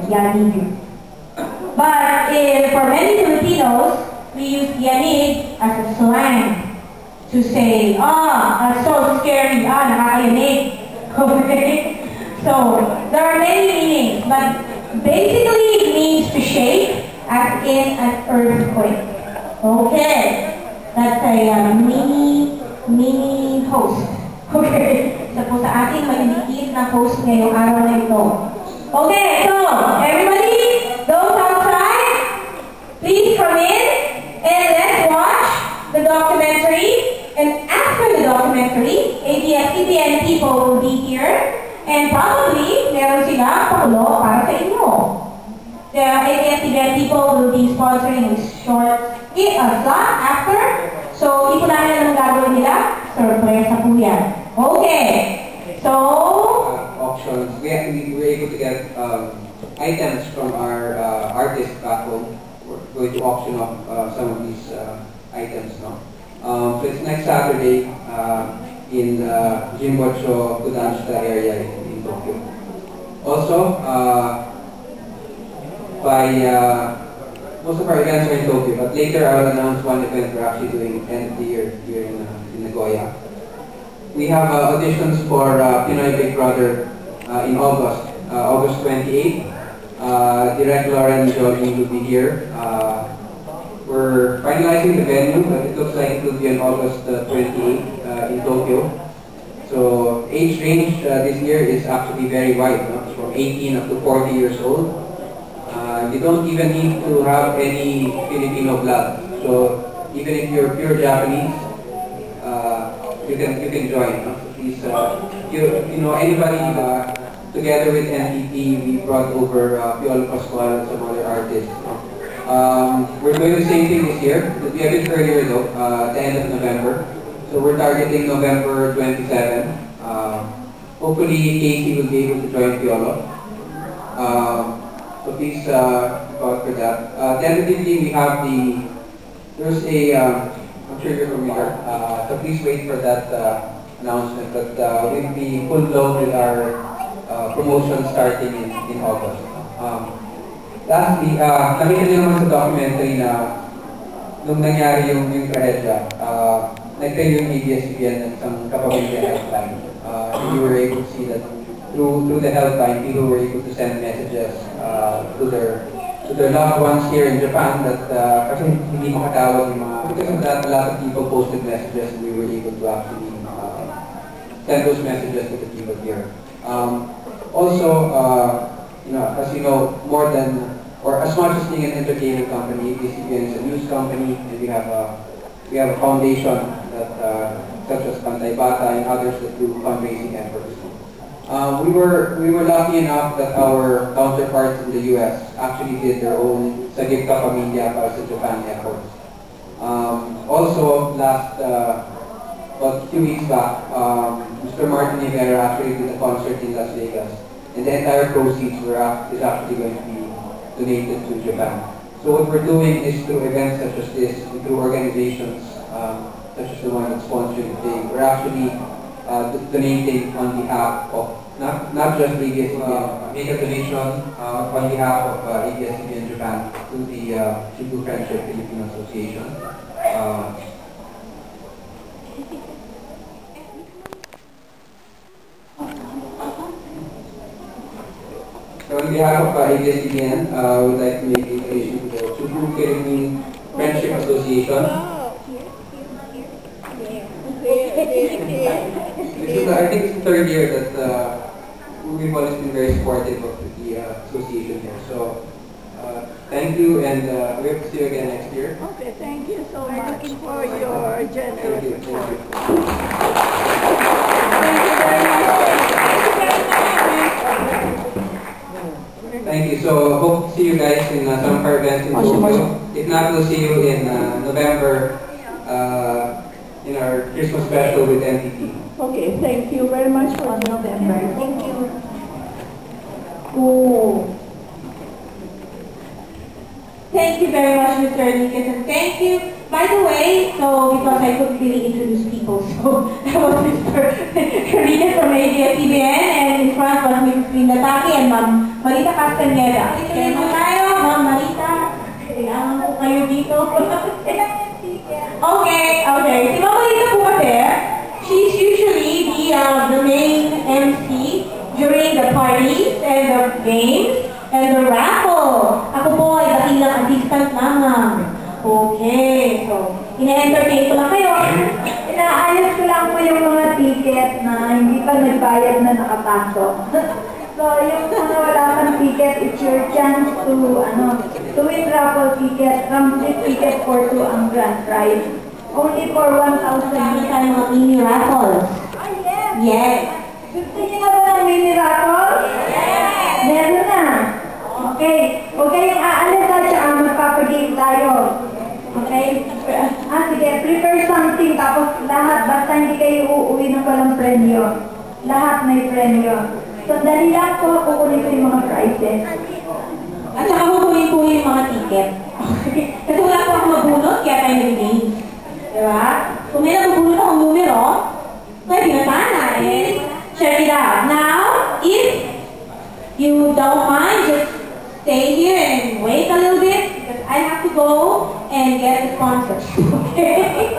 yanig. But for many Filipinos, we use yanig as a slang to say, that's so scary, nakakayanig. Okay? So, there are many meanings, but basically it means to shake, as in an earthquake. Okay? That's a mini host. Okay? Isa po sa ating maliliit na host ngayong araw na ito. Okay, so, everybody, those outside, please come in and let's watch the documentary. And after the documentary, ABS-CBN people will be here and probably meron sila pakulo para sa inyo. The ABS-CBN people will be sponsoring a short slot after. So, hindi po namin alam ang gagawin nila. Surprise na po yan. Okay. So, auctions. We were able to get items from our artist back home. We're going to auction off some of these items now. So it's next Saturday in Jimbocho, Kudanshita area in Tokyo. Also, most of our events are in Tokyo, but later I will announce one event we're actually doing end of the year here in Nagoya. We have auditions for Pinoy Big Brother in August, August 28th. Direct Lauren Jolie will be here. We're finalizing the venue, but it looks like it will be on August 28th in Tokyo. So age range this year is actually very wide, no? From 18 up to 40 years old. You don't even need to have any Filipino blood. So even if you're pure Japanese, you can join. No? Please, you know anybody together with NTT, we brought over Piolo Pascual and some other artists. We're doing the same thing this year. It'll be a bit earlier though, at the end of November. So we're targeting November 27. Hopefully Casey will be able to join Piolo. So please look out for that. Tentatively we have there's a, I'm sure you're familiar, so please wait for that announcement. But we'll be full blown with our promotion starting in August. Lastly, nakita niyo naman sa documentary na nung nangyari yung trahedya, nagtayo yung ABS-CBN ng isang kapamilya helpline. We were able to see that through the helpline, people were able to send messages to their loved ones here in Japan that kasi hindi makatawag yung mga, because of that, a lot of people posted messages and we were able to actually send those messages to the people here. Also, as you know, more than, or as much as being an entertainment company, ABS-CBN is a news company, and we have a foundation that, such as Pantay Bata and others that do fundraising efforts. We were lucky enough that our counterparts in the U.S. actually did their own Sagip Ka Pamilya para sa Japan efforts. Also, about a few weeks back, Mr. Martin Rivera actually did a concert in Las Vegas, and the entire proceeds is actually going to be donated to Japan. So what we're doing is through events such as this, through organizations such as the one that's sponsoring today, we're actually donating on behalf of not just ABS-CBN, make a donation on behalf of ABS-CBN Japan to the Cebu Friendship Filipino Association. So on behalf of ABS-CBN, I would like to make a donation to the Cebu Philippine Friendship Association. I think it's the third year that we've always been very supportive of the association here. So thank you, and we hope to see you again next year. Okay, thank you so much for your generous support. Thank you. So hope to see you guys in some of our events in Tokyo. If not, we'll see you in November in our Christmas special with NTT. Okay, thank you very much for November. Thank you. Oh. Thank you very much, Mr. Enriquez, and thank you. By the way, so because I couldn't really introduce people, so that was Mr. Enriquez from ABS-CBN, and in front was Ms. Linda Taki and Ma'am Marita Castañeda. Kaya mo tayo, Ma'am Marita. Kailangan ko kayo dito. Okay. Si Ma'am Marita po kasi, she's usually the main MC during the parties and the games and the raffle. Ako po ay dakilang assistant lamang. Okay, so, ina-entertain ko lang kayo. Inaayos ko lang po yung mga ticket na hindi pa nagbayad na nakapasok. So, yung mga wala kang ticket, it's your chance to win raffle ticket, complete ticket for 2 ang grand prize. Only for 1,000. Sabi tayo mga mini raffles. Yes. Gusto niyo na ba ng mini raffle? Yes! Meron na. Okay. Huwag kayong aalis at saka magpapagame tayo. Okay? Sige. Prepare something tapos lahat. Basta hindi kayo uuwi ng walang premyo. Lahat may premyo. So, dali lang po, kukunin ko yung mga prizes. At saka kukunin po yung mga ticket. Kasi wala po akong mabunot, kaya tayo nag-game. Diba? Kung may nabubunot akong numero, pwede na sana eh. Check it out. Now, if you don't mind, just stay here and wait a little bit because I have to go and get the sponsors. Okay?